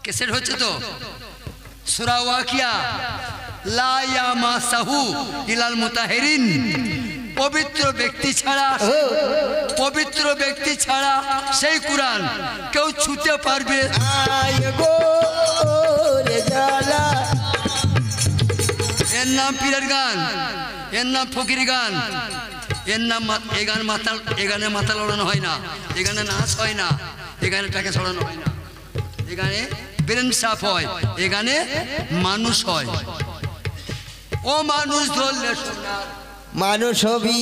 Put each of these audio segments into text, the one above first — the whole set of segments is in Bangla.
কেসেট হচ্ছে তো সূরা ওয়াকিয়া লা ইয়ামাসাহু ইলাল মুতাহিরিন পবিত্র ব্যক্তি ছাড়া সেই কুরআন কেউ ছুঁতে পারবে এর নাম পীরের গান, এর নাম ফকির গান, এর নাম এই গান মাতাল, এ গানে মাতাল ওড়ানো হয় না, এ গানে নাচ হয় না, এ গানে টাকা ছড়ানো হয় না, এ গানে ব্রেন সাফ হয়, এ গানে মানুষ হয়। ও মানুষ ধরলে মানুষ হবি,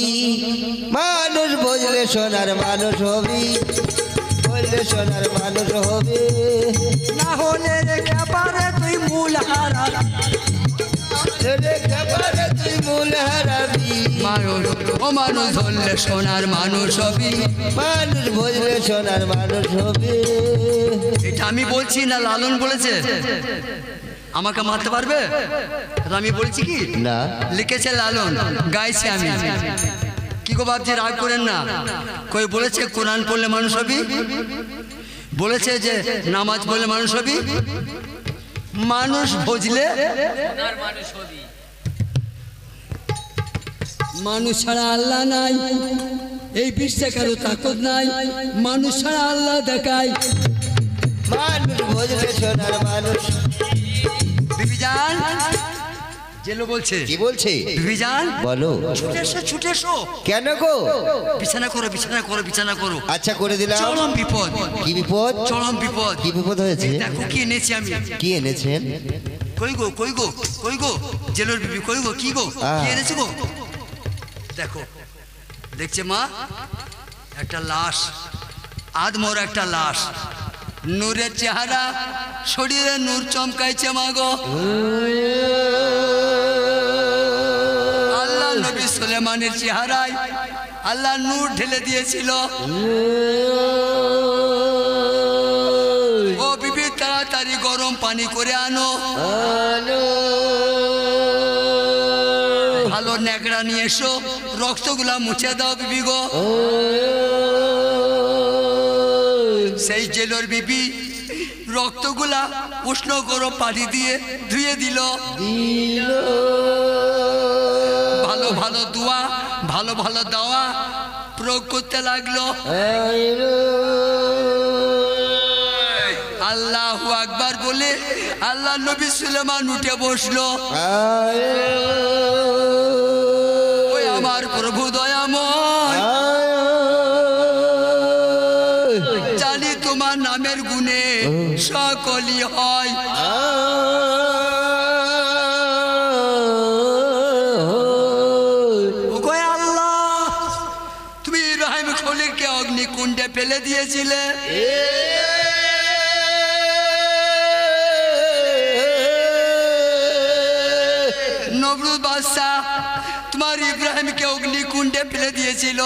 মানুষ বুঝলে সোনার মানুষ হবি, বললে সোনার মানুষ হবে, না হলে রেখে পারে তুই মূল হারাবি, তুই মূল হারাবি। ও মানুষ ধরলে সোনার মানুষ হবি, মানুষ বুঝলে সোনার মানুষ হবে। এটা আমি বলছি না লালন বলেছে? আমাকে মারতে পারবে? আমি বলছি কি না, লিখেছে লালন, গাইছি আমি। কি গো বাপজি রাগ করেন না। কই বলেছে কোরআন পড়লে মানুষ হবি, বলেছে যে নামাজ পড়লে মানুষ হবি, মানুষ ভজলে মানুষ ছাড়া আল্লাহ নাই, এই বিশ্বে কারো তাকত নাই, মানুষ ছাড়া আল্লাহ দেখায়। মানুষ বুঝলে সোনার মানুষ। বিবিজান জেলো বলছে, কি বলছে? বিবিজান বলো। ছুটে এসো। কেন গো? বিছানা করো, বিছানা করো, বিছানা করো। আচ্ছা করে দিলাম। চরম বিপদ। কি বিপদ? চরম বিপদ। কি বিপদ হয়েছে? দেখো কি এনেছি আমি। কি এনেছেন? কই গো, কই গো, কই গো জেলোর বিবি, কই গো, কি গো, কি এনেছি গো? দেখো, দেখছে মা একটা লাশ, আদমর একটা লাশ, নূরের চেহারা, শরীরে নূর চমকাইছে মা গো। আল্লাহ নবী সুলেমানের চেহারায় আল্লাহ নূর ঢেলে দিয়েছিল। ও বিবি তাড়াতাড়ি গরম পানি করে আনো, ভালো ন্যাকড়া নিয়ে এসো, রক্তগুলা মুছে দাও বিবি গো। সেই জেলোর বিবি রক্তগুলা উষ্ণ গরম পানি দিয়ে ধুয়ে দিল। ভালো ভালো দোয়া, ভালো ভালো দাওয়া প্রয়োগ করতে লাগলো। আল্লাহু আকবার বলে আল্লাহ নবী সুলেমান উঠে বসলো। ওই আমার প্রভু দয়াময়, জানি তোমার নামের গুণে সকলই হয়। আল্লাহ তুমি ইব্রাহিম খলিলকে অগ্নিকুণ্ডে ফেলে দিয়েছিলে, নমরুদ বাদশাহ তোমার ইব্রাহিমকে অগ্নিকুণ্ডে ফেলে দিয়েছিল,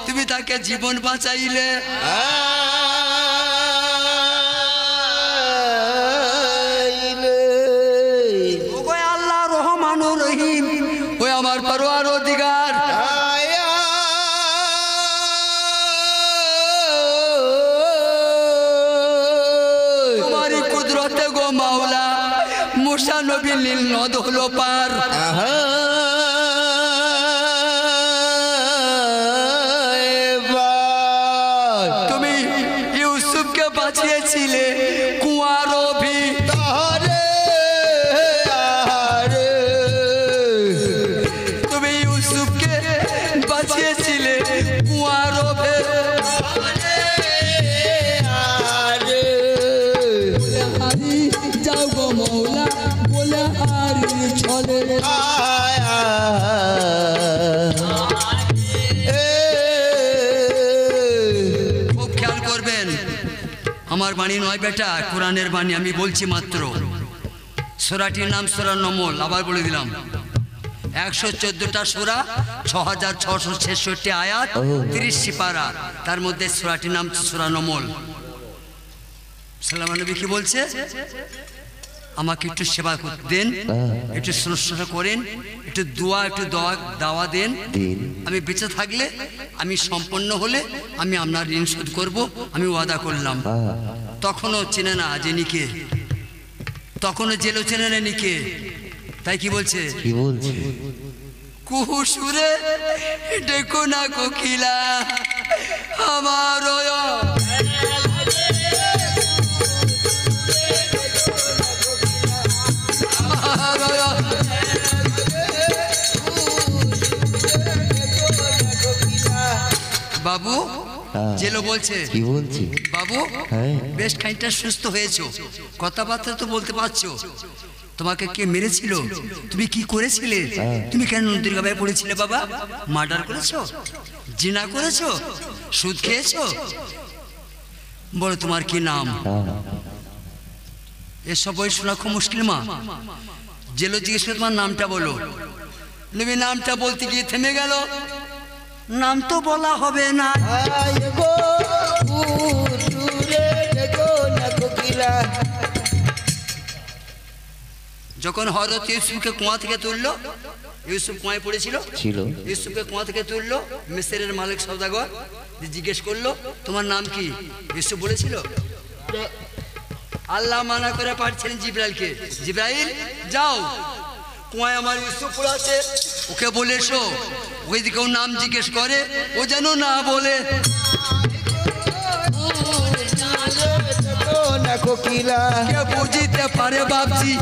তুমি তাকে জীবন বাঁচাইলে। আল্লাহ রহমানুর রহিম, ওই আমার পরওয়ার অধিকার, তোমারই কুদরতে গো মাওলা, মুসা নবী নীল নদ হলো পার। তুমি ইউসুফকে বাঁচিয়েছিলে কুয়ার ভি, তুমি ইউসুফকে বাঁচিয়েছিলে কুয়ার ভে। যাও গো মৌলা বলে আর ছলে, খুব খেয়াল করবেন। আমার বাণী নয় বেটা, কোরআনের বাণী আমি বলছি মাত্র। সূরাটির নাম সূরা নমল, আবার বলে দিলাম। 114টা সূরা, 6666 আয়াত, 30 সিপারা, তার মধ্যে সূরাটির নাম সূরা নমল। সাল্লাল্লাহু নবী কি বলছে? আমাকে একটু সেবা দেন, একটু শুশ্রূষা করেন, একটু দোয়া, একটু দাওয়া দেন। আমি বেঁচে থাকলে, আমি সম্পন্ন হলে আমি আপনার ঋণ শোধ করবো, আমি ওয়াদা করলাম। তখনও চেনে না যিনি কে, তখনও জেলো চেনে নেনি কে, তাই কি বলছে? কি বলছে? কুহু সুরে ডেকো না কোকিলা আমার বাবু। জেলো বলছে, কি বলছে? বাবু হ্যাঁ। বেশ খানিকটা সুস্থ হয়েছো, কথাবার্তা তো বলতে পারছো। তোমাকে কে মেরেছিল? তুমি কি করেছিলে? তুমি কেন নদীর গায়ে পড়েছিলে বাবা? মার্ডার করেছো, জিনা করেছো, সুদ খেয়েছো? বলো তোমার কি নাম? এসব বই শোনা খুব মুশকিল মা। জেলো জিজ্ঞেস করে তোমার নামটা বলো। নবী নামটা বলতে গিয়ে থেমে গেল। নাম তো বলা হবে না। যখন হযরত ইউসুফকে কুয়া থেকে তুললো, ইউসুফ কুয়ায় পড়েছিল, ইউসুফকে কুয়া থেকে তুললো মিসরের মালিক সওদাগর, জিজ্ঞেস করলো তোমার নাম কি? ইউসুফ বলেছিল আল্লাহ মানা করে পাঠিয়েছেন জিব্রাইলকে, জিব্রাইল যাও কুয়ায় আমার ইউসুফ পড়ে আছে, ওকে বলে এসো। ওই দিকে ও নাম জিজ্ঞেস করে, ও যেন না বলে। কে বুঝিতে পারে বাপজি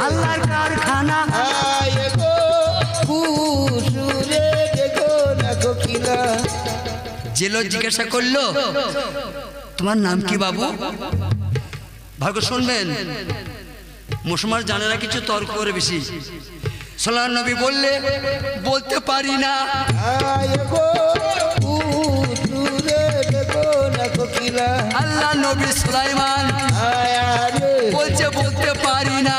আল্লাহর কারখানা। জেলো জিজ্ঞাসা করলো তোমার নাম কি বাবু? ভাগ্য শুনবেন, মুসলমান জানে না কিছু, তর্ক করে বেশি। সাল্লাল্লাহু নবী বললে বলতে পারি না। আল্লাহ নবী সুলাইমান বলছে বলতে পারি না।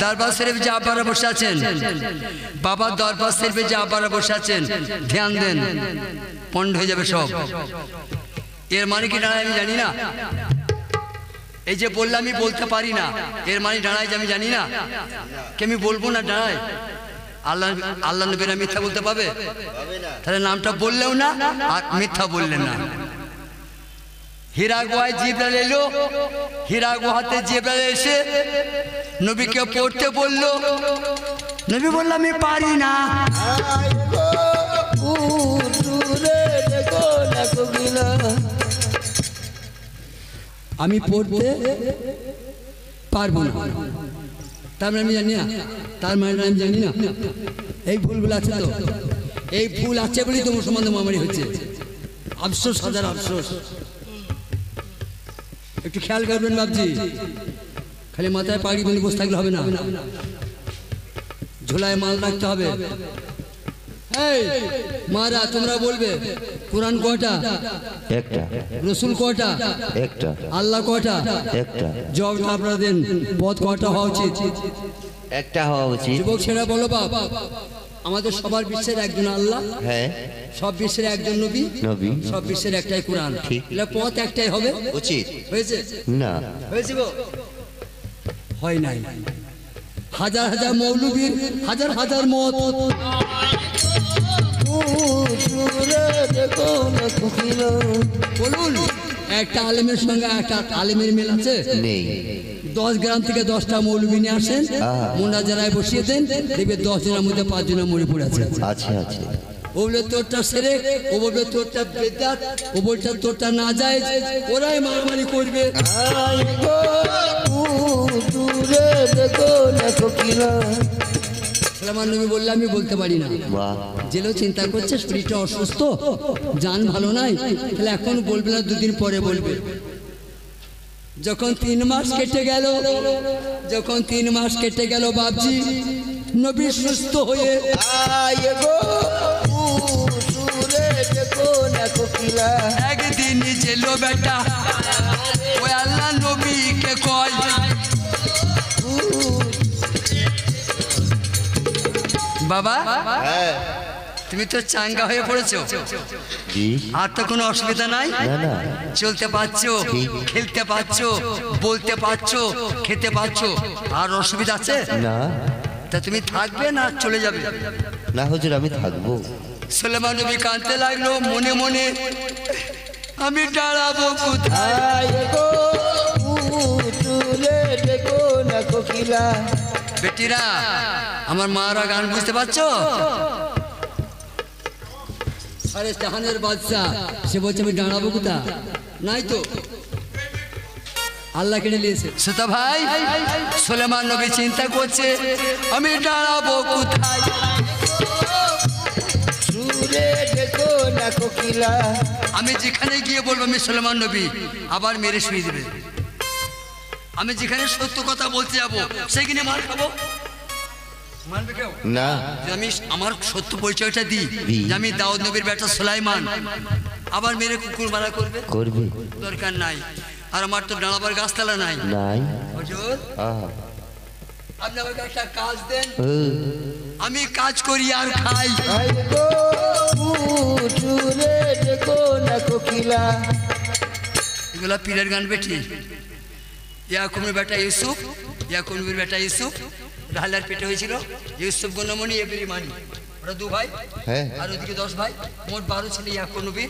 দরবার শরীফ যে আব্বারা বসে আছেন, বাবা দরবার শরীফে যে আব্বারা বসে আছেন, ধ্যান দেন, পণ্ড হয়ে যাবে সব। এর মানে কি দাঁড়ায় আমি জানি না। এই যে বললাম আমি বলতে পারি না, এর মানে দাঁড়ায় যে আমি জানি না, কে আমি বলবো না দাঁড়ায়? আল্লাহ আল্লাহ নবীরা মিথ্যা বলতে পাবে? তাহলে নামটা বললেও না আর মিথ্যা বললেন না। হীরা গুহায় জিবরাইল এলো, হীরা গুহাতে জিবরাইল এসে নবীকে পড়তে বললো। নবী বলল আমি পারি না। আমি পড়তে পারবো না, তার মানে আমি জানি না, তার মানে আমি জানি না। এই ভুলগুলো আছে তো, এই ভুল আছে বলেই তো মুসলমান মহামারী হচ্ছে। আফসোস, হাজার আফসোস। একটু খেয়াল করবেন বাবজি, খালি মাথায় পাগড়ি বেঁধে বসে থাকলে হবে না, ঝোলায় মাল রাখতে হবে। এই মারা তোমরা বলবে কোরআন কয়টা? একটা। রসুল কয়টা? একটা। আল্লাহ কয়টা? একটা। জবাবটা আপনারা দেন, পথ কয়টা হওয়া উচিত? একটা হওয়া উচিত। যুবক ছেড়া বলো বাপ, আমাদের সবার বিশ্বের একজন আল্লাহ, হ্যাঁ, সব বিশ্বের একজন নবী, নবী, সব বিশ্বের একটাই কোরআন। ঠিক। এলা পথ একটাই হবে উচিত। হয়েছে না, হয়েছে গো? হয় নাই। হাজার হাজার মৌলবীর হাজার হাজার মত। বলুন একটা আলেমের সঙ্গে একটা আলেমের মিল আছে? নেই। 10 গ্রাম থেকে 10টা মৌলবী নিয়ে আসেন, মোনাজারায় বসিয়ে দেন, দেখবে 10 জনের মধ্যে 5 জনের মরে পড়ে আছে। আছে আছে। ও বলে তোরটা সেরে, ও বলবে তোরটা বেদাত, ও বলছে তোরটা না যায়, ওরাই মারামারি করবে। সালামান নবী বললে আমি বলতে পারি না। জেলেও চিন্তা করছে শরীরটা অসুস্থ, জান ভালো নাই, তাহলে এখন বলবে না, 2 দিন পরে বলবে। যখন 3 মাস কেটে গেল, যখন 3 মাস কেটে গেল বাপজি, নবী সুস্থ হয়ে একদিন জেলো বেটা ওই আল্লাহ নবীকে কয়, বাবা তুমি তো চাঙ্গা হয়ে পড়েছো, আর তো কোনো অসুবিধা নাই, চলতে পারছো, খেলতে পারছো, বলতে পারছো, খেতে পারছো, আর অসুবিধা আছে না? তা তুমি থাকবে না চলে যাবে? না হুজুর, আমি থাকবো। সুলাইমান নবী কাঁদতে লাগলো মনে মনে, আমি দাঁড়াবো কোথায়? আয় গো পুতুলে দেখো না কোকিলা। বেটিরা, আমার মারা গান বুঝতে পারছো? আরে জাহানের বাদশা সে বলছে আমি দাঁড়াবো কোথায়? নাই তো, আল্লাহ কেড়ে নিয়েছে। সুতা ভাই, সুলেমান নবী চিন্তা করছে আমি দাঁড়াবো কোথায়? সুরে দেখো না কোকিলা। আমি যেখানে গিয়ে বলবো আমি সুলেমান নবী, আবার মেরে শুয়ে দেবে। আমি যেখানে সত্য কথা বলতে যাবো সেখানে মার খাবো, মানবে কেউ না। যে আমি আমার সত্য পরিচয়টা দিই যে আমি দাউদ নবীর বেটা সুলাইমান, আবার মেরে কুকুর মারা করবে? করবে দরকার নাই। আর আমার তো দাঁড়াবার গাছতলা নাই। নাই। হুজুর, আহা, আপনি আমাকে একটা কাজ দেন, ও, আমি কাজ করি আর খাই। আয় গো পুতুলে দেখো না কোকিলা। এগুলা পীরের গান বেটি। ইয়াকুবের বেটা ইউসুফ, ইয়াকুবের বেটা ইউসুফ রাহলার পেটে হয়েছিল। ইউসুফ গণমণি এবেরি মানি, ওরা 2 ভাই, হ্যাঁ। আর ওদিকে 10 ভাই, মোট 12 ছিল ইয়াকুব নবী।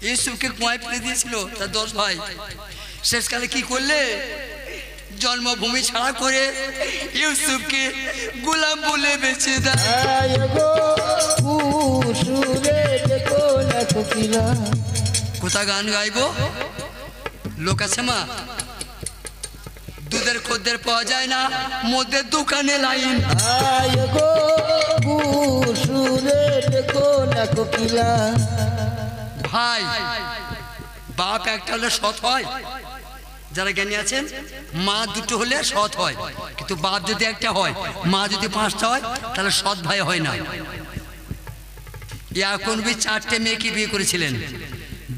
ইউসুফকে কুয়ায় ফেলে দিয়েছিল তার 10 ভাই। শেষকালে কি করলে? জন্মভূমি ছাড়া করে ইউসুফকে গোলাম বলে বেঁচে দেয়। আয় গো পুতুলে দেখো না কোকিলা। কোথা গান গাইবো? লোক আছে মা, দুধের খদ্দের পাওয়া যায় না, মদের দোকানে লাইন। আয় গো পুতুলে দেখো না কোকিলা। ভাই, বাপ একটা হলে সৎ হয়, যারা জ্ঞানী আছেন। মা দুটো হলে সৎ হয়, কিন্তু বাপ যদি একটা হয়, মা যদি 5টা হয়, তাহলে সৎ ভাই হয় না। ইয়াকুব নবী 4টে মেয়েকে বিয়ে করেছিলেন,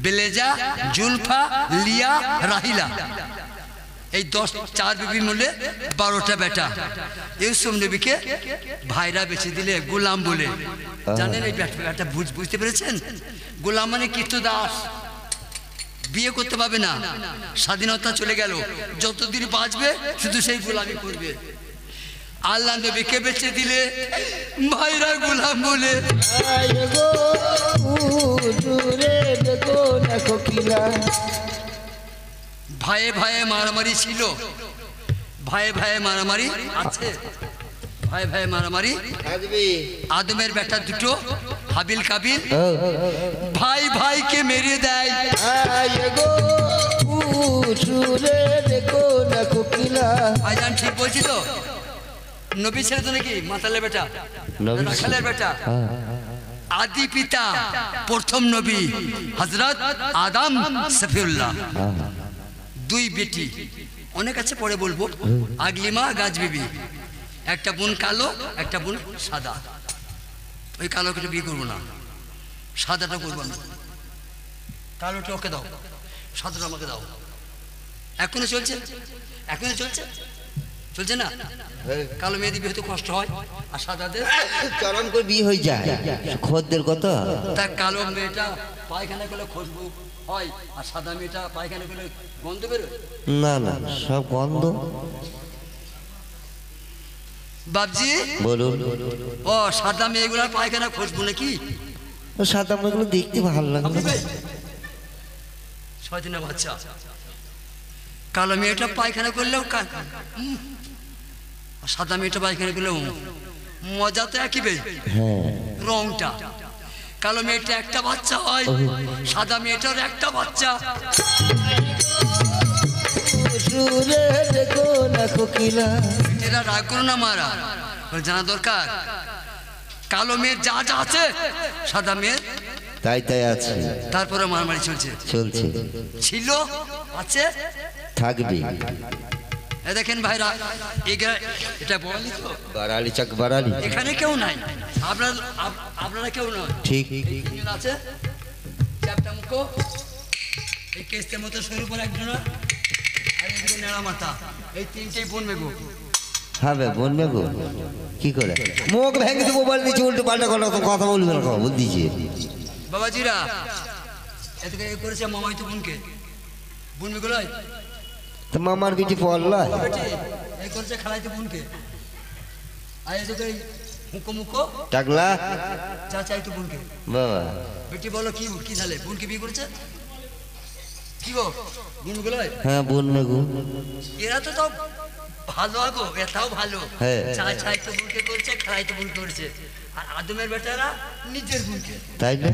বেলেজা, জুলফা, লিয়া, রাহিলা। এই 4 বিবি মিলে 12টা বেটা। ইউসুফ নবীকে ভাইরা বেঁচে দিলে গোলাম বলে। জানেন এই বেটা বুঝতে পেরেছেন? গোলাম মানে কৃতদাস, বিয়ে করতে পারবে না, স্বাধীনতা চলে গেল, যতদিন বাঁচবে শুধু সেই গোলামি করবে। আল্লাহ নবীকে বেঁচে দিলে ভাইরা গোলাম বলে। আয় গো পুতুলে দেখো না কোকিলা। ভাইয়ে ভাইয়ে মারামারি ছিল, ভাইয়ে ভাইয়ে মারামারি আছে, ভাইয়ে ভাইয়ে মারামারি। আদমের বেটা দুটো হাবিল কাবিল, ভাই ভাইকে মেরে দেয়। আয় গো পুতুলে দেখো না কোকিলা। ভাইজান ঠিক বলছি তো? নবী ছেলে তো নাকি মাতালের বেটা, নবী রাখালের বেটা। হ্যাঁ। আদি পিতা প্রথম নবী হযরত আদম সফিউল্লাহ। দুই বেটি, অনেক আছে পরে বলবো। আগলিমা গাছ বিবি, একটা বোন কালো, একটা বোন সাদা। ওই কালোকে বিয়ে করবো না, সাদাটা করবো না। কালোটা ওকে দাও, সাদাটা আমাকে দাও। এখনো চলছে, এখনো চলছে, চলছে না? কালো মেয়েদের বিয়ে হতে কষ্ট হয়, আর সাদাদের চরম করে বিয়ে হয়ে যায়, খদ্দের কত। তা কালো মেয়েটা পায়খানা করলে খুশবু হয়, আর সাদা মেয়েটা পায়খানা করলে গন্ধ বেরোয়। না না, সব গন্ধ। বাবজি বলুন। ও সাদা মেয়েগুলার পায়খানা খুশবু নাকি? ও সাদা মেয়েগুলো দেখতে ভালো লাগে। 6 দিনের বাচ্চা, কালো মেয়েটা পায়খানা করলেও সাদা মেয়েটা পায়খানা করলেও মজা তো একই বে, হ্যাঁ। রংটা। কালো মেয়েটা একটা বাচ্চা হয়, সাদা মেয়েটার একটা বাচ্চা। সুরে দেখো না কোকিলা। এরা রাগ করো না মারা, জানা দরকার। কালো মেয়ের যা যা আছে সাদা মেয়ের তাই তাই আছে, তারপরে মারামারি চলছে, চলছে, ছিল, আছে, থাকবে। এ দেখেন ভাইরা, এটা বড়ালি তো, বাড়ালি চাক বাড়ালি। এখানে কেউ নাই, আপনারা কেউ নয়। ঠিক তিনজন আছে, চ্যাপটা মুখ, এই কেস্তের মতো সরু করে একজন, আর এদিকে নেড়া মাথা, এই 3টেই বনবে গো। হবে বলবে গো, কি করে মুখ ভেঙে দেবো বলে দিচ্ছি, উল্টো পাল্টা কথা বলবে না, কথা বল দিচ্ছি। বাবাজিরা এদিকে এ করেছে মামাই তো বোনকে, বোনবে গুলো তো মামার বিটি পড়লা এই করেছে খেলাইতে বোনকে, আর এদিকে মুখো মুখো টাকলা চাচাই তো বোনকে। বাবা। বেটি বলো কি কি ধালে বোনকে বিয়ে করেছে? কি গো গুনগুলো হ্যাঁ বন্যা গো। এরা তো সব ভালো আগো, এটাও ভালো। হ্যাঁ। চাই তো বুনকে করছে, খাই তো বুন করছে। আর আদমের বেটারা নিজের বুনকে, তাই না?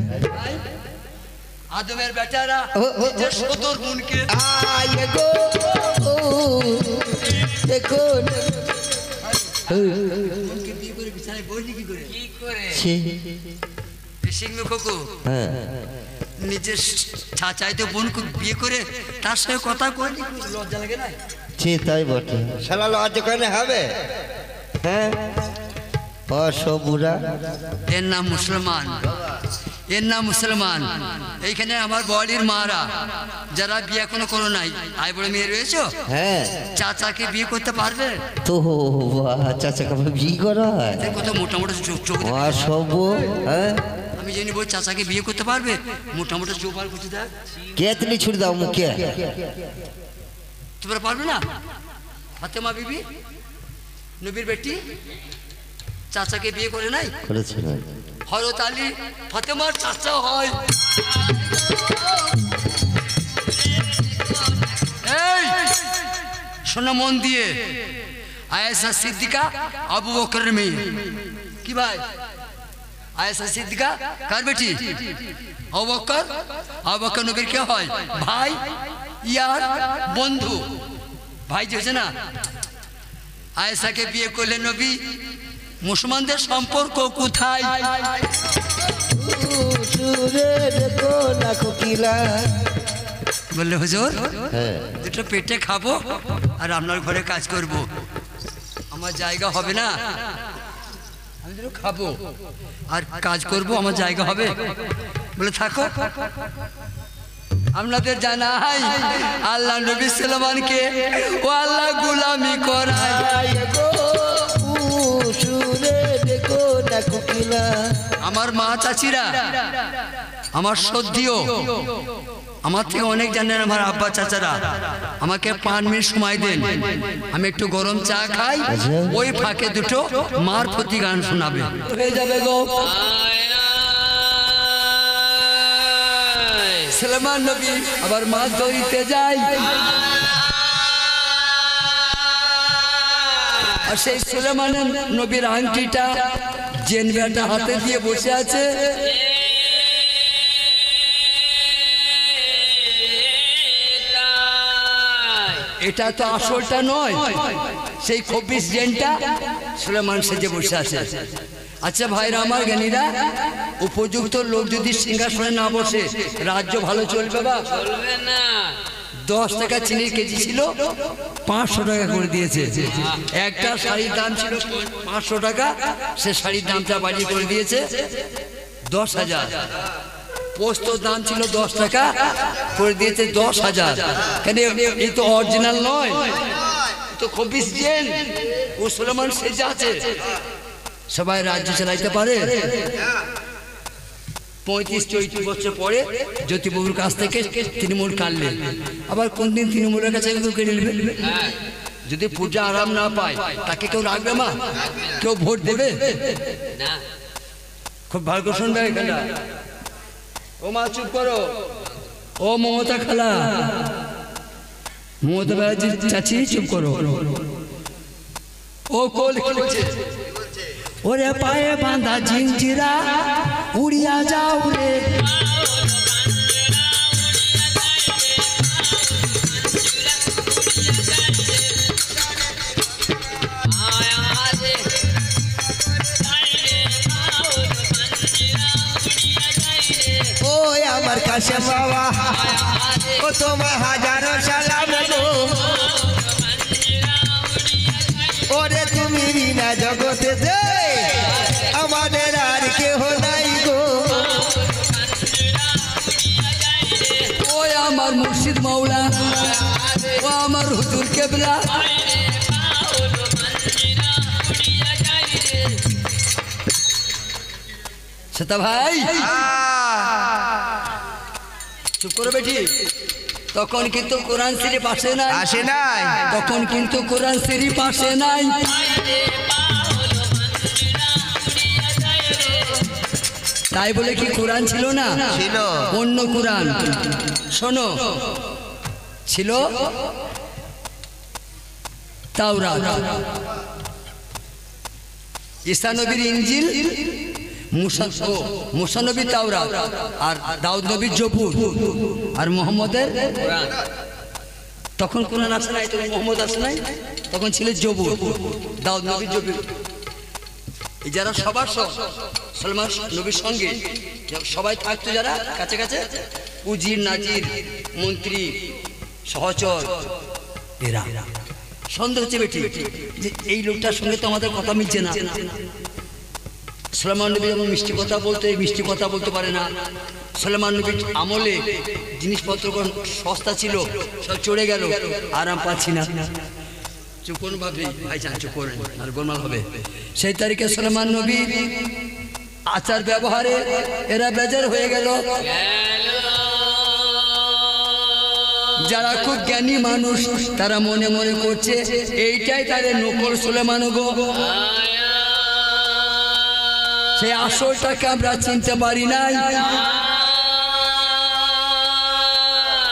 আদমের বেটারা নিজের সদর বুনকে। आए गो देखो ना বুনকে বিয়ে করে বিছানায় বসলি কি করে? ছি। সিংহ খোকো হ্যাঁ নিজের চাইতে বোনকে বিয়ে করে তার সঙ্গে কথা কয়নি, লজ্জা লাগে না? ছি, তাই বটে। শালা লজ্জা করে হবে। হ্যাঁ অসবুরা। এর নাম মুসলমান, এর নাম মুসলমান। এইখানে আমার বড়ির মারা যারা বিয়ে কোনো করো নাই, আই বড় মেয়ে রয়েছে, হ্যাঁ চাচাকে বিয়ে করতে পারবে? তো চাচা কাপড় বিয়ে করা হয় কত মোটা মোটা চোখ। অসব। হ্যাঁ আমি জানি বই চাচাকে বিয়ে করতে পারবে? মোটা মোটা চোখ আর করতে দেখ, কেতলি ছুড়ে দাও মুখে। তোমরা পারবে না? ফাতেমা বিবি নবীর বেটি চাচাকে বিয়ে করে নাই? করেছে না? হযরত আলী ফাতেমার চাচা হয়। এই শোনো মন দিয়ে, আয়েশা সিদ্দিকা আবু বকরের মেয়ে। কি ভাই? আয়েশা সিদ্দিকা কার বেটি? আবু বকর। আবু বকর নবীর কে হয়? ভাই, ইয়ার বন্ধু। ভাই যে হয়েছে না, আয়েশাকে বিয়ে করলেন নবী। মুসলমানদের সম্পর্ক কোথায়? সুরে দেখো না কোকিলা। বললে হুজুর হ্যাঁ দুটো পেটে খাবো আর আপনার ঘরে কাজ করব, আমার জায়গা হবে না? আমি দুটো খাবো আর কাজ করব, আমার জায়গা হবে? বলে থাকো। আপনাদের জানাই আল্লাহ নবী সুলাইমানকে ও আল্লাহ গোলামি করায়। आए गो सुरे देखो ना कोकिला। আমার মা চাচিরা, আমার সদ্যিও, আমার থেকে অনেক জানেন আমার আব্বা চাচারা, আমাকে 5 মিনিট সময় দেন, আমি একটু গরম চা খাই, ওই ফাঁকে দুটো মার প্রতি গান শোনাবে, হয়ে যাবে গো। সুলাইমান নবী আবার মাছ ধরিতে যায়, আর সেই সুলাইমান নবীর আংটিটা জেনবাটা হাতে দিয়ে বসে আছে। এটা তো আসলটা নয়, সেই খবিস জেনটা সুলাইমান সেজে বসে আছে। আচ্ছা ভাইরা আমার জ্ঞানীরা, উপযুক্ত লোক যদি সিংহাসনে না বসে রাজ্য ভালো চলবে? বা চলবে না। 10 টাকা চিনির কেজি ছিল, 500 টাকা করে দিয়েছে। একটা শাড়ির দাম ছিল 500 টাকা, সে শাড়ির দামটা বাড়িয়ে করে দিয়েছে 10,000। পোস্তর দাম ছিল 10 টাকা, করে দিয়েছে 10,000। কেন? এই তো অরিজিনাল নয়, তো খবিস জেন। ও সুলাইমান সেজে আছে। সবাই রাজ্য চালাইতে পারে? 35-40 বছর পরে জ্যোতিবাবুর কাছ থেকে তৃণমূল কাটলেন, আবার কোন দিন তৃণমূলের কাছে কেড়ে নেবেন। যদি পূজা আরাম না পায় তাকে কেউ রাখবে? মা কেউ ভোট দেবে না। খুব ভালো করে শুনবে এখানে। ও মা চুপ করো। ও মমতা খালা, মমতা ব্যানার্জি চাচি চুপ করো। ও কোল খেলছে, ওরে পায়ে বাঁধা ঝিঞ্জিরা উড়িয়া যাও রে। ओ আমার কাছে বাবা ও তোমার হাজারো সালাম গো। ওরে তুমি বিনা জগতে যে আমাদের আর কেহ নাই গো। ও আমার মুর্শিদ মাওলা, ও আমার হুজুর কেবলা। সেটা ভাই চুপ করো বেটি। তখন কিন্তু কোরআন শরীফ আসে নাই, আসে নাই। তখন কিন্তু কোরআন শরীফ আসে নাই। তাই বলে কি কোরআন ছিল না? ছিল। অন্য কোরআন শোনো, ছিল তাওরাত, ঈসা নবীর ইনজিল, মুসা নবীর তাওরাত, আর দাউদ নবীর জবুর, আর মুহাম্মদের কোরআন। তখন কোরআন আসে নাই, তখন মুহাম্মদ আসে নাই, তখন ছিল জবুর, দাউদ নবীর জবুর। এই যারা সবার সলমান নবীর সঙ্গে সবাই থাকতো, যারা কাছে কাছে, উজির, নাজির, মন্ত্রী, সহচর, এরা সন্দেহ হচ্ছে বেটি যে এই লোকটার সঙ্গে তো আমাদের কথা মিলছে না। সুলাইমান নবী যেমন মিষ্টি কথা বলতে, মিষ্টি কথা বলতে পারে না। সুলাইমান নবীর আমলে জিনিসপত্র সস্তা ছিল, সব চড়ে গেল, আরাম পাচ্ছি না। চুপ করুন ভাবি, ভাইজান চুপ করেন, আর গোলমাল হবে। সেই তারিখে সুলাইমান নবী আচার ব্যবহারে এরা বেজার হয়ে গেল। যারা খুব জ্ঞানী মানুষ তারা মনে মনে করছে এইটাই তাদের নকল সুলাইমান গো, সেই আসলটাকে আমরা চিনতে পারি নাই।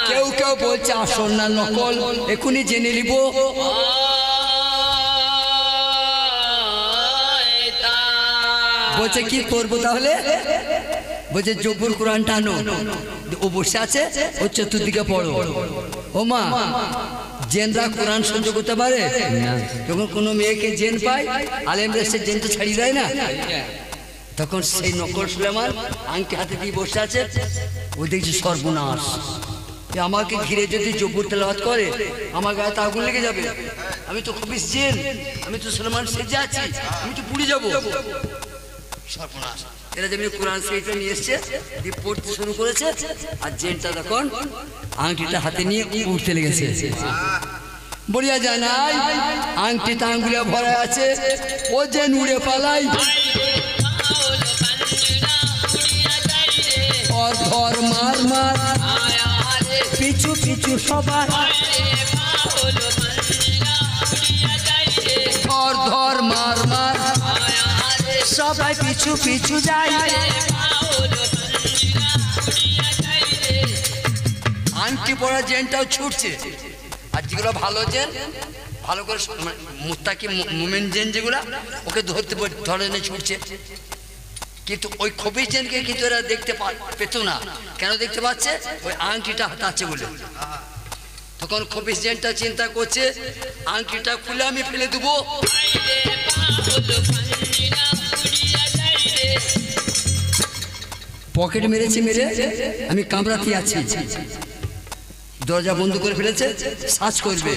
কেউ কেউ বলছে আসল না নকল, এখনই জেনে নিব। বলছে কি করবো তাহলে? বলছে জবুর কোরআনটা আনো, ও বসে আছে, ও চতুর্দিকে পড়ো। ও মা, জেনরা কোরআন সহ্য করতে পারে? যখন কোনো মেয়েকে জেন পায়, আলেমরা সে জেন তো ছাড়িয়ে দেয় না। তখন সেই নকল সুলাইমান আংটি হাতে দিয়ে বসে আছে, ও দেখছি সর্বনাশ, আমাকে ঘিরে যদি জবুর তেলাওয়াত করে আমার গায়ে তো আগুন লেগে যাবে। আমি তো খুবই জেন, আমি তো সুলাইমান সেজে আছি, আমি তো পুড়ে যাবো। সর্বনাশ। এরা যেমনি কোরআন শরীফটা নিয়ে এসছে, দিয়ে পড়তে শুরু করেছে, আর জেনটা তখন আংটিটা হাতে নিয়ে উঠতে লেগেছে। বলিয়া জানাই আংটিটা আঙ্গুলিয়া ভরা আছে, ও জেন উড়ে পালাই। ধর মার মার, পিছু পিছু সবার, ধর ধর মার মার, সবাই পিছু পিছু যায়। আংটি পড়া জেনটাও ছুটছে, আর যেগুলো ভালো জেন, ভালো করে মুত্তাকি মুমিন জেন যেগুলা, ওকে ধরতে ধরে নিয়ে ছুটছে। কিন্তু ওই খবিস জেনকে কিন্তু এরা দেখতে পেত না। কেন দেখতে পাচ্ছে? ওই আংটিটা হাতাচ্ছে বলে। তখন খবিস জেনটা চিন্তা করছে, আংটিটা খুলে আমি ফেলে দেবো। পকেট মেরেছে, মেরে আমি কামড়াতে আছি, দরজা বন্ধ করে ফেলেছে, সার্চ করবে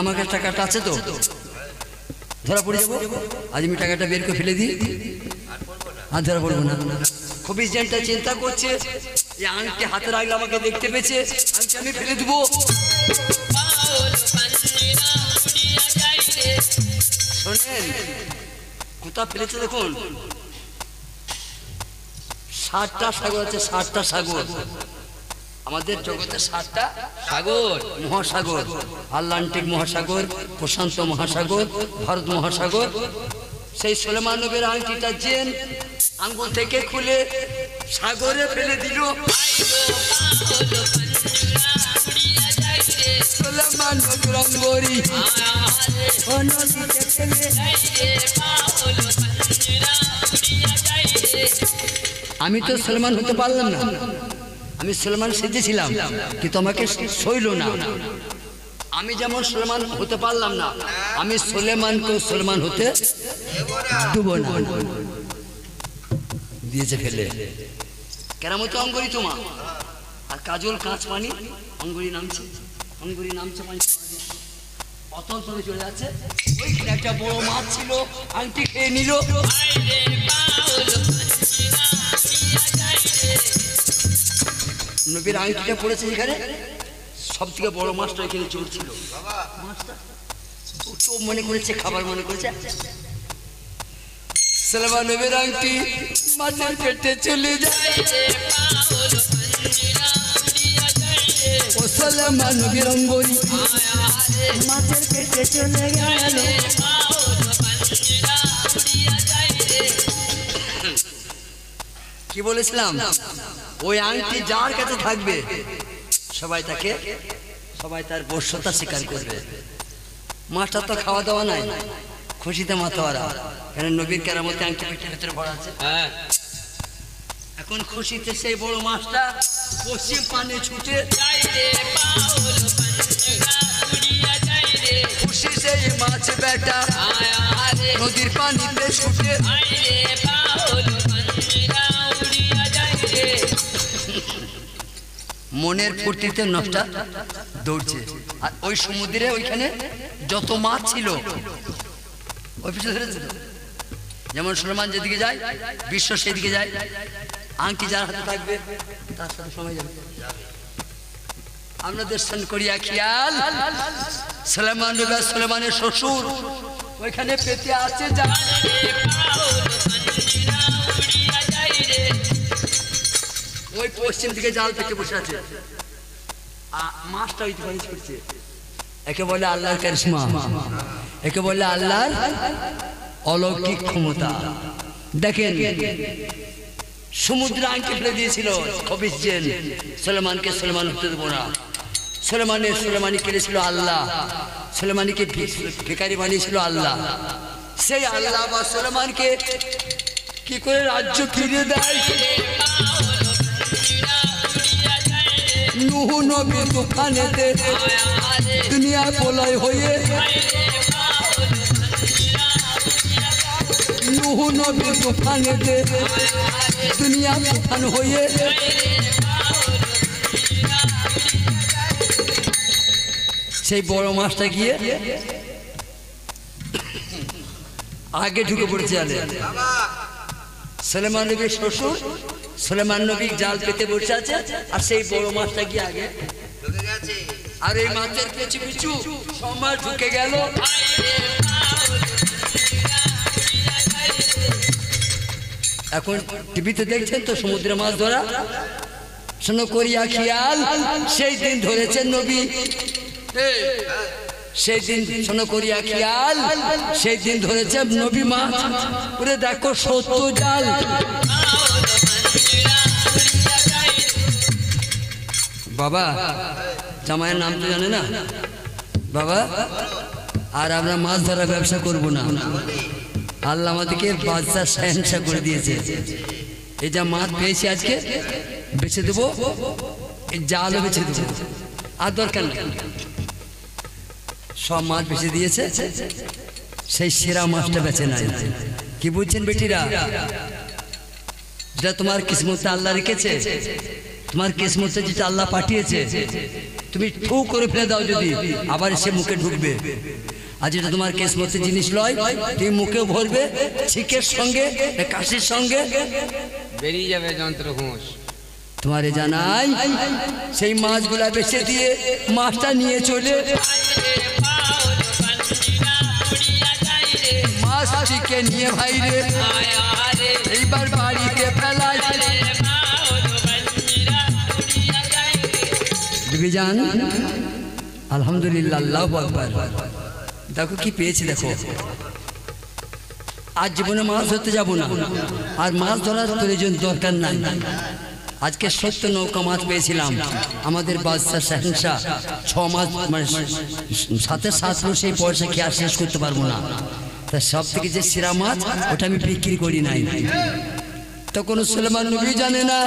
আমার কাছে টাকাটা আছে তো, ধরা পড়ে যাবো। আজ আমি টাকাটা বের করে ফেলে দিই, আর ধরা পড়বো না। খবিস জেনটা চিন্তা করছে যে আংটি হাতে রাখলে আমাকে দেখতে পেয়েছে, আংটি আমি ফেলে দেবো। শোনেন কোথা ফেলেছে দেখুন, 7টা সাগর আছে, 7টা সাগর। আমাদের জগতে 7টা সাগর, মহাসাগর, আটলান্টিক মহাসাগর, প্রশান্ত মহাসাগর, ভারত মহাসাগর। সেই সুলাইমান নবীর আংটিটা জেন আঙ্গুল থেকে খুলে সাগরে ফেলে দিল। সুলাইমান নবীর আঙ্গুরি নদীতে ফেলে। আমি তো সুলাইমান হতে পারলাম না, আমি সুলাইমান সেজেছিলাম, কিন্তু আমাকে সইল না। আমি যেমন সুলাইমান হতে পারলাম না, আমি সুলাইমানকে সুলাইমান হতে দেব না। দিয়েছে ফেলে। কেরামতি অঙ্গুরি তোমা, আর কাজল কাঁচ পানি, অঙ্গুরি নামছে, অঙ্গুরি নামছে পানি, অতল তলে চলে যাচ্ছে। ওইখানে একটা বড় মাছ ছিল, আংটি খেয়ে নিল। নবীর আংটিটা পড়েছে যেখানে, সব থেকে বড় মাছটা এখানে চলছিল। মাছটা তো মনে করেছে খাবার, মনে করেছে। সুলাইমান নবীর আংটি মাছের পেটে চলে যায়। ও সুলাইমান নবীর অঙ্গুরি মাছের পেটে চলে গেল। কি বলেছিলাম ওই আংটি যার কাছে থাকবে সবাই তার বশ্যতা স্বীকার করবে। মাছটা তো খাওয়া দাওয়া নাই, খুশিতে মাতোয়ারা, কেন নবীর কেরামতে আংটি পেটের ভিতরে ভরা আছে। এখন খুশিতে সেই বড় মাছটা পশ্চিম পানে ছুটে খুশি সেই মাছ বেটা নদীর পানিতে ছুটে মনের ফুর্তিতে নষ্টা দৌড়ছে। আর ওই সমুদ্রে ওইখানে যত মাছ ছিল ওই পিছনে ধরেছিল। যেমন সুলেমান যেদিকে যায় বিশ্ব সেদিকে যায়, আংটি যার হাতে থাকবে তার সাথে সময় যাবে। আমরা দর্শন করিয়া খেয়াল সুলেমান নবী সুলেমানের শ্বশুর ওইখানে পেতে আছে ওই পশ্চিম দিকে জাল থেকে বসে আছে, মাছটা ওই দিকে করছে। একে বলে আল্লাহর কারিশমা, একে বলে আল্লাহর অলৌকিক ক্ষমতা। দেখেন সমুদ্রে আংটি ফেলে দিয়েছিল খবিস জেন, সুলেমানকে সুলেমান হতে দেবো না। সুলেমানি কেড়েছিল আল্লাহ, সুলেমানিকে ভিখারি বানিয়েছিল আল্লাহ। সেই আল্লাহ বা সুলেমানকে কি করে রাজ্য ফিরিয়ে দেয়? নূহ নবী তুফানেতে দুনিয়া প্রলয় হয়ে, নূহ নবী তুফানেতে দুনিয়া তুফান হয়ে সেই বড় মাছটা গিয়ে আগে ঢুকে পড়েছে জালে। সুলেমান নবীর শ্বশুর সুলেমান নবী জাল পেতে বসে আছে, আর সেই বড় মাছটা গিয়ে আগে আর এই মাছের পিছু পিছু সমাজ ঢুকে গেল। এখন টিভিতে দেখছেন তো সমুদ্রে মাছ ধরা, শোনো করিয়া খেয়াল সেই দিন ধরেছেন নবী, সেই দিন শোনো করিয়া খেয়াল সেই দিন ধরেছে নবী মাছ। ওরে দেখো 70 জাল, বাবা জামাইয়ের নাম তো জানে না বাবা। আর আমরা মাছ ধরা ব্যবসা করব না, আল্লাহ আমাদেরকে বাদশা শাহেনশা করে দিয়েছে। এই যা মাছ পেয়েছি আজকে বেছে দেবো, এই জালও বেছে দেবো, আর দরকার নেই। সব মাছ বেছে দিয়েছে, সেই সেরা মাছটা বেছে নাই। কি বুঝছেন বেটিরা? যেটা তোমার কিসমতে আল্লাহ রেখেছে, তোমার কিসমতে যেটা আল্লাহ পাঠিয়েছে, তুমি ফু করে ফেলে দাও যদি, আবার সে মুখে ঢুকবে। আর যেটা তোমার কিসমতে জিনিস লয়, তুমি মুখেও ভরবে, ছিকের সঙ্গে কাশির সঙ্গে বেরিয়ে যাবে যন্ত্র ঘুষ। তোমারে জানাই সেই মাছগুলা বেছে দিয়ে মাছটা নিয়ে চলে মাছটিকে নিয়ে ভাই রে এইবার বাড়িতে ফেলাই। বিবি জান আলহামদুলিল্লাহ, আল্লাহু আকবার। দেখো কি পেয়েছি, দেখো আজ জীবনে মাছ ধরতে যাব না, আর মাছ ধরার প্রয়োজন দরকার নাই। আজকে 70 নৌকা মাছ পেয়েছিলাম। আমাদের বাদশা শাহেনশা 6 মাস মানে 7 সেই পয়সা খেয়ে আর শেষ করতে পারবো না। তা সব থেকে যে সেরা মাছ ওটা আমি বিক্রি করি নাই। তখন সুলেমান নবী জানে না,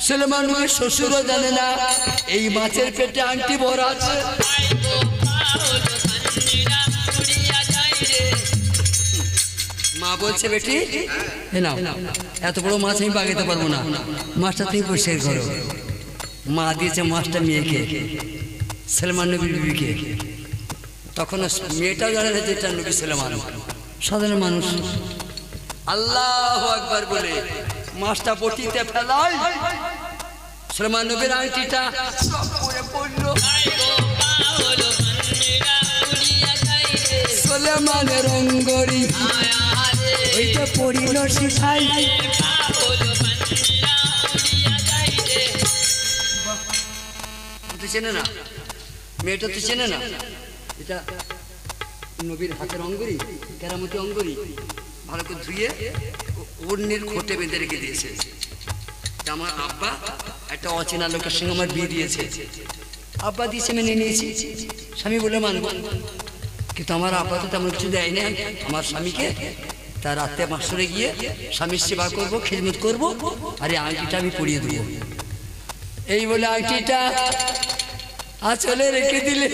সুলেমান নবীর শ্বশুরও জানে না এই মাছের পেটে আংটি ভরা আছে। মা বলছে বেটি নাও, এত বড় মাছ আমি বাগাইতে পারবো না, মাছটা তুমি পরিষ্কার করো। মা দিয়েছে মাছটা মেয়েকে, সুলেমান নবীর বিবিকে। তখন মেয়েটাও জানে না যে এটা নবী সুলেমান, সাধারণ মানুষ। আল্লাহু আকবার বলে মাছটা বটিতে ফেলায়, সুলেমান নবীর আংটিটা পড়ে পড়লো। সুলেমানের অঙ্গরি ওইটা পড়িল শিখাই। চেনে না মেয়েটা, তো চেনে না এটা নবীর হাতের অঙ্গরি, কেরামতি অঙ্গরি। ভালো করে ধুয়ে অন্যের খোটে বেঁধে রেখে দিয়েছে। আমার আব্বা একটা অচেনা লোকের সঙ্গে আমার বিয়ে দিয়েছে, আব্বা দিয়েছে মেনে নিয়েছি, স্বামী বলে মানব। কিন্তু আমার আব্বা তো তেমন কিছু দেয় না আমার স্বামীকে। তার রাত্রে মাসরে গিয়ে স্বামীর সেবা করবো, খিদমত করবো, আর এই আংটিটা আমি পরিয়ে দেবো। এই বলে আংটিটা আঁচলে রেখে দিলে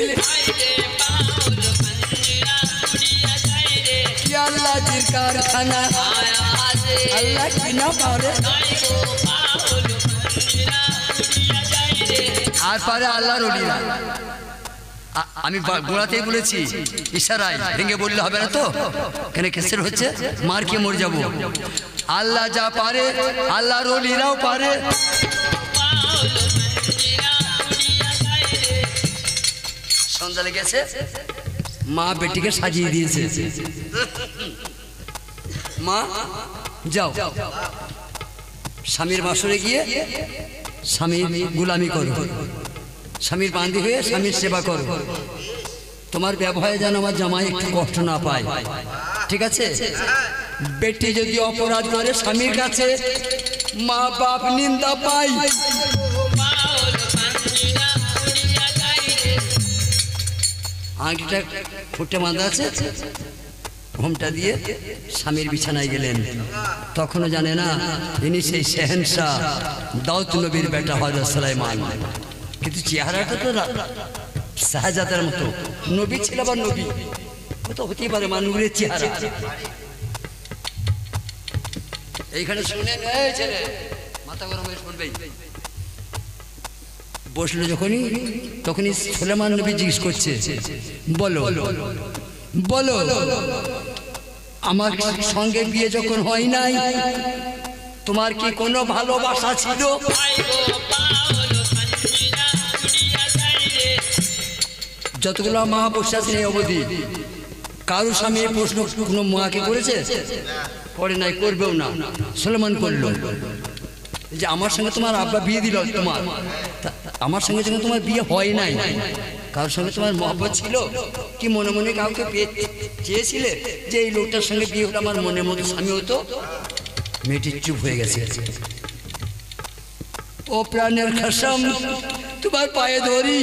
আল্লাহ জির কারখানা, আল্লাহ কি না পারে আর পারে আল্লাহর ওলিরা। আমি গোড়াতেই বলেছি ইশারায়, ভেঙে বললে হবে না তো, কেন কেসের হচ্ছে মার খেয়ে মরে যাবো। আল্লাহ যা পারে আল্লাহর ওলিরাও পারে। সন্ধ্যা লেগেছে, মা বেটিকে সাজিয়ে দিয়েছে। মা যাও স্বামীর বাসরে গিয়ে স্বামীর গোলামি করো, স্বামীর বান্দি হয়ে স্বামীর সেবা করো। তোমার ব্যবহারে যেন আমার জামাই একটু কষ্ট না পায়, ঠিক আছে? বেটি যদি অপরাধ করে স্বামীর কাছে, মা বাপ নিন্দা পায়। আংটিটা ফুটে বাঁধা আছে, ঘোমটা দিয়ে স্বামীর বিছানায় গেলেন। তখনও জানে না ইনি সেই শেহেনশাহ দাউদ নবীর বেটা হযরত সুলাইমান। কিন্তু চেহারাটা তো শাহজাদার মতো, নবী ছিল আবার নবী, কত হতেই পারে মানুষের চেহারা। এইখানে শুনেন, এই ছেলে মাথা গরম হয়ে শুনবেই। বসলো যখনই, তখনই সুলাইমান নবী জিজ্ঞেস করছে, বলো বলো আমার সঙ্গে বিয়ে যখন হয় নাই তোমার কি কোনো ভালোবাসা ছিল? যতগুলো মা বসে আছেন এই অবধি কারো স্বামী এই প্রশ্ন কোনো মাকে করেছে? করে নাই, করবেও না। সুলাইমান করলো যে আমার সঙ্গে তোমার আব্বা বিয়ে দিল, তোমার আমার সঙ্গে যখন তোমার বিয়ে হয় নাই, কারোর সঙ্গে তোমার মহব্বত ছিল কি? মনে মনে কাউকে চেয়েছিলে যে এই লোকটার সঙ্গে বিয়ে হলে আমার মনের মতো স্বামী হতো? মেয়েটি চুপ হয়ে গেছে। ও প্রাণের কসম, তোমার পায়ে ধরি,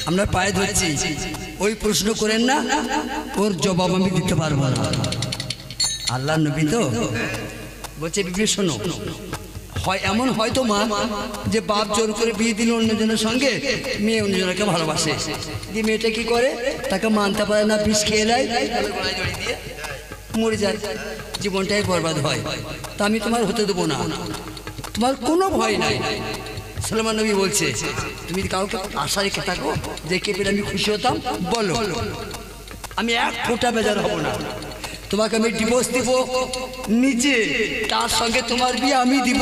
আমরা পায়ে ধরছি। ওই প্রশ্ন করেন না, ওর জবাব আমি দিতে পারবো না। আল্লাহ নবী তো বলছে, বিবি শোনো, হয় এমন হয়তো মা যে বাপ জোর করে বিয়ে দিল অন্যজনের সঙ্গে, মেয়ে অন্যজনকে ভালোবাসে, দিয়ে মেয়েটা কি করে, তাকে মানতে পারে না, বিষ খেয়ে নেয়, মরে যায়, জীবনটাই বরবাদ হয়। তা আমি তোমার হতে দেবো না, তোমার কোনো ভয় নাই। সুলাইমান নবী বলছে, তুমি কাউকে আশা রেখে থাকো যে কে পেলে আমি খুশি হতাম, বলো, আমি এক ফোঁটা বেজার হব না। তোমাকে আমি ডিভোর্স দিব নিচে, তার সঙ্গে তোমার বিয়ে আমি দিব।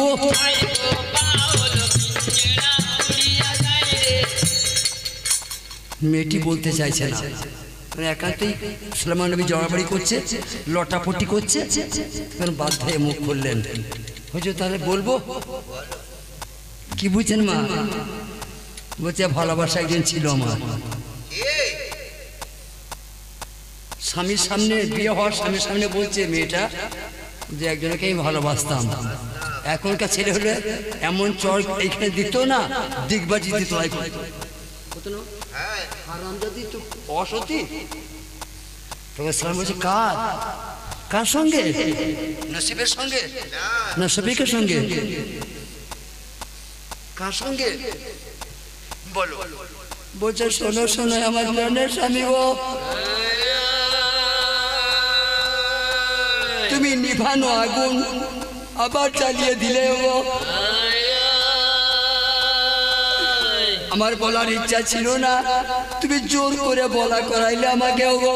মেয়েটি বলতে চাইছে না, মানে একান্তই সুলাইমান নবী জড়াবাড়ি করছে, লটাপটি করছে, কারণ বাধ্য হয়ে মুখ খুললেন। হুজুর তাহলে বলবো কি? বুঝছেন মা? বলছে ভালোবাসা একজন ছিল আমার, স্বামীর সামনে বিয়ে হওয়ার স্বামীর সামনে বলছে মেয়েটা যে একজনকে আমি ভালোবাসতাম। এখনকার ছেলে হলে এমন চর এইখানে দিত না, দিগবাজি দিত, অসতী। তবে সালাম বলছে, কার কার সঙ্গে? নসিবের সঙ্গে না শফিকের সঙ্গে? কার সঙ্গে বলো? বলছে, শোনো শোনো আমার প্রাণের স্বামী গো, তুমি নিভানো আগুন আবার চালিয়ে দিলে গো। আমার বলার ইচ্ছা ছিল না, তুমি জোর করে বলা করাইলে আমাকে গো।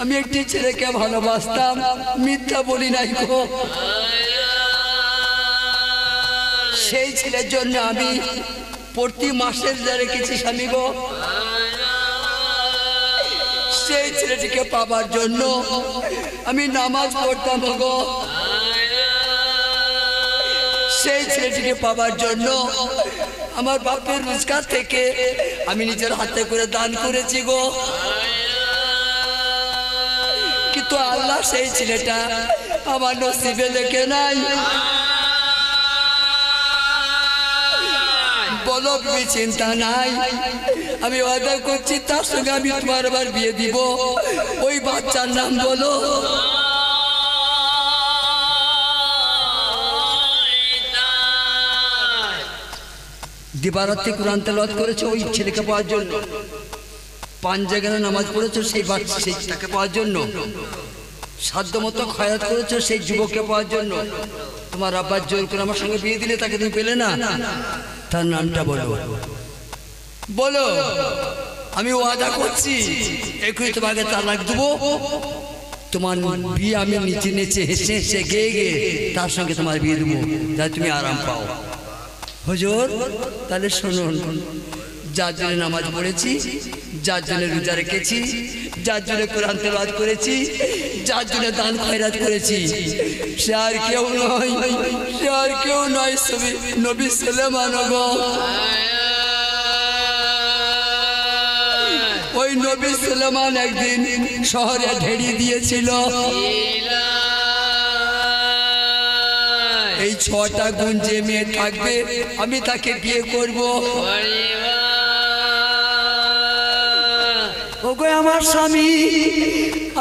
আমি একটি ছেলেকে ভালোবাসতাম, মিথ্যা বলি নাই গো। সেই ছেলের জন্য আমি প্রতি মাসের যা রেখেছি স্বামী গো, সেই ছেলেটিকে পাবার জন্য আমি নামাজ পড়তাম গো। সেই ছেলেটিকে পাবার জন্য আমার বাপের রোজগার থেকে আমি নিজের হাতে করে দান করেছি গো। কিন্তু আল্লাহ সেই ছেলেটা আমার নসিবে লেখে নাই। বলো চিন্তা নাই, আমি ওয়াদা করছি তার সঙ্গে আমি তোমার আবার বিয়ে দিব। ওই বাচ্চার নাম বলো। দিবারাত্রি কোরআন তেলাওয়াত করেছে ওই ছেলেকে পাওয়ার জন্য, 5 জায়গায় নামাজ পড়েছো সেই বাচ্চাকে পাওয়ার জন্য, সাধ্য মতো খয়াত করেছো সেই যুবককে পাওয়ার জন্য। তোমার আব্বার জোর করে আমার সঙ্গে বিয়ে দিলে তাকে তুমি পেলে না। তার নামটা বলো, বলো। আমি ওয়াদা করছি এখনই তোমাকে তালাক দেবো। তোমার বিয়ে আমি নিচে নেচে হেসে হেসে গেয়ে গেয়ে তার সঙ্গে তোমার বিয়ে দেবো, যাতে তুমি আরাম পাও। হুজুর তাহলে শুনুন, যার জন্য নামাজ পড়েছি, যার জন্য রোজা রেখেছি, যার জন্য কোরআন তেলাওয়াত করেছি, যার জন্য দান খয়রাত করেছি, সে আর কেউ নয়, সে আর কেউ নয়, নবী সুলাইমান গো। ওই নবী সুলাইমান একদিন শহরে ঢেড়ি দিয়েছিল, এই 6টা গুণ যে মেয়ে থাকবে আমি তাকে বিয়ে করবো। ওগো আমার স্বামী,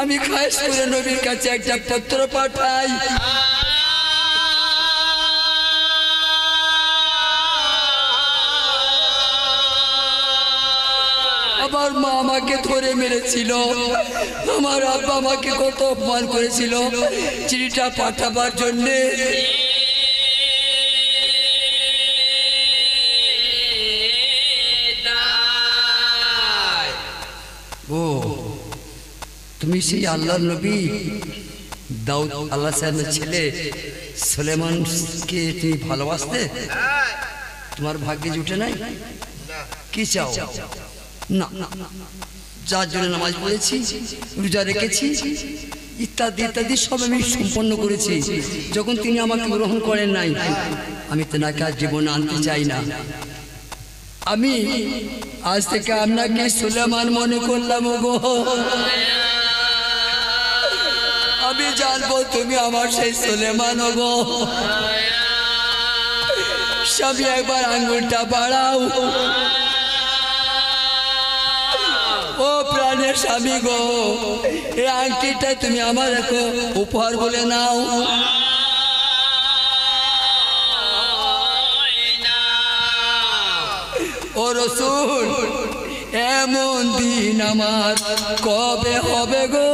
আমি খায়েশ করে নবীর কাছে একটা পত্র পাঠাই। আমার মা আমাকে ধরে মেরেছিল, আমার আব্বা আমাকে কত অপমান করেছিল, চিঠিটা পাঠাবার জন্যে। ও তুমি সেই আল্লাহর নবী দাউদ আল্লাহ সাহেবের ছেলে সুলাইমানকে তুমি ভালোবাসতে? তোমার ভাগ্যে জুটে নাই? কি চাও? না, যার জন্য নামাজ পড়েছি, রোজা রেখেছি, ইত্যাদি ইত্যাদি সব আমি সম্পন্ন করেছি। যখন তিনি আমাকে গ্রহণ করেন নাই, আমি তেনাকে আর জীবনে আনতে চাই না। আমি আজ থেকে আপনাকে সুলাইমান মনে করলাম গো। আমি জানবো তুমি আমার সেই সুলাইমান গো। স্বামী একবার আঙ্গুলটা বাড়াও। ও প্রাণের স্বামী গো, এই আংটিটা তুমি আমার উপহার বলে নাও। ও রসুল, এমন দিন আমার কবে হবে গো?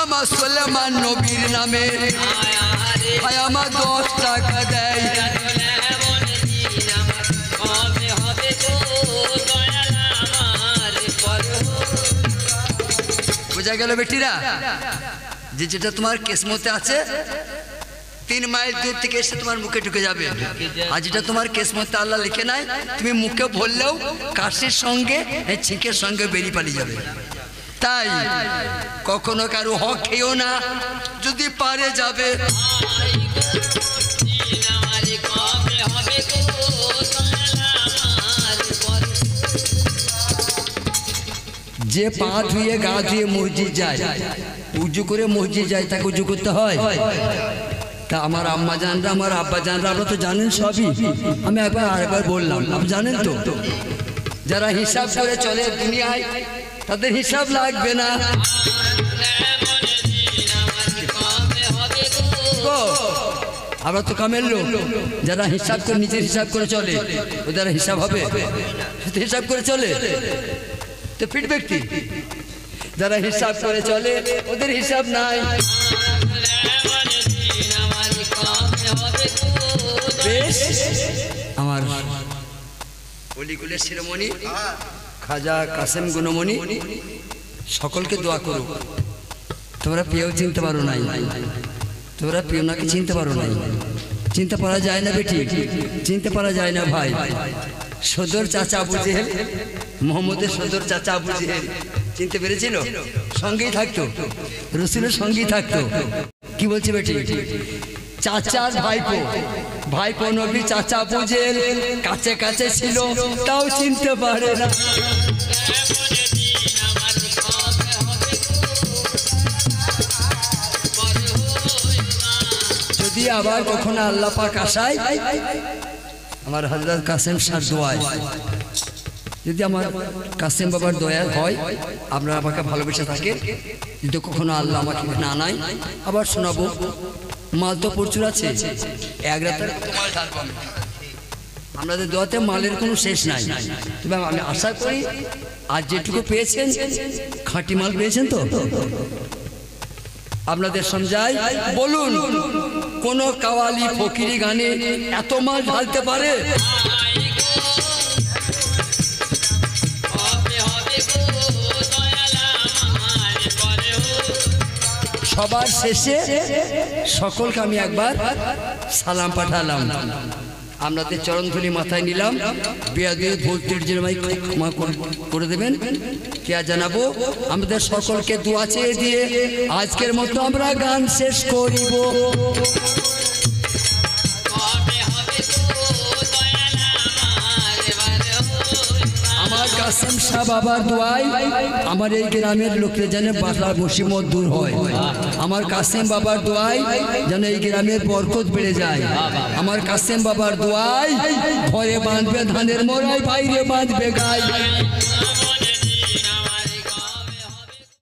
আমার সুলাইমান নবীর নামে আমার 10 টাকা দেয়। বোঝা গেল বেটিরা, যে যেটা তোমার কিসমতে আছে 3 মাইল দূর থেকে এসে তোমার মুখে ঢুকে যাবে। আর যেটা তোমার কিসমতে আল্লাহ লিখে নাই, তুমি মুখে বললেও কাশির সঙ্গে ছিকের সঙ্গে বেরিয়ে পালিয়ে যাবে। তাই কখনো কারো হক খেয়েও না, যদি পারে যাবে। যে পা ধুয়ে গা ধুয়ে মসজিদ যায়, উজু করে মসজিদ যায়, তাকে উজু করতে হয়। তা আমার আম্মা জানরা, আমার আব্বা জানরা, আপনারা তো জানেন সবই। আমি আরেকবার বললাম, আপনি জানেন তো? যারা হিসাব করে চলে দুনিয়ায়, তাদের হিসাব লাগবে না। আমরা তো কামের লোক, যারা হিসাব করে নিজের হিসাব করে চলে, ওদের হিসাব হবে? হিসাব করে চলে তো ফিট ব্যক্তি। যারা হিসাব করে চলে ওদের হিসাব নাই। বেশ, আমার অলিগুলের শিরোমণি খাজা কাসেম গুণমণি সকলকে দোয়া করো। তোমরা পেয়েও চিনতে পারো নাই, তোরা পিওনাকে চিনতে পারো না, চিনতে পারা যায় না বেটি, চিনতে পারা যায় না ভাই। সদর চাচা আবু জেহেল, মোহাম্মদের সদর চাচা আবু জেহেল চিনতে পেরেছিল? সঙ্গেই থাকতো, রসুলের সঙ্গেই থাকতো। কি বলছি বেটি? চাচার ভাইপো, ভাইপো নবী চাচা আবু জেহেল কাছে কাছে ছিল, তাও চিনতে পারে না। যদি আবার কখনো আল্লাহ পাক আশায় আমার হযরত কাসেম শাহ দোয়ায়, যদি আমার কাসেম বাবার দয়া হয়, আপনারা আমাকে ভালোবেসে থাকেন, যদি কখনো আল্লাহ আমাকে না নাই, আবার শোনাবো। মাল তো প্রচুর আছে, এক রাতের মাল ঢালবো। আপনাদের দোয়াতে মালের কোনো শেষ নাই, তবে আমি আশা করি আজ যেটুকু পেয়েছেন খাঁটি মাল পেয়েছেন তো। আপনাদের সমঝাই, বলুন কোন কাওয়ালি ফকিরি গানে এত মাল ঢালতে পারে? সবার শেষে সকলকে আমি একবার সালাম পাঠালাম, আপনাদের চরণধুলি মাথায় নিলাম। বেয়াদবি ভুলত্রুটির জন্য ক্ষমা করে দেবেন। কে জানাবো, আমাদের সকলকে দোয়া চেয়ে দিয়ে আজকের মতো আমরা গান শেষ করিব। আমার কাসেম শাহ বাবার দোয়ায় আমার এই গ্রামের লোকের যেন বাধা মুসিবত দূর হয়। আমার কাসেম বাবার দোয়ায় যেন এই গ্রামের বরকত বেড়ে যায়। আমার কাসেম বাবার দোয়ায় ঘরে বাঁধবে ধানের মরাই, বাইরে বাঁধবে গাই।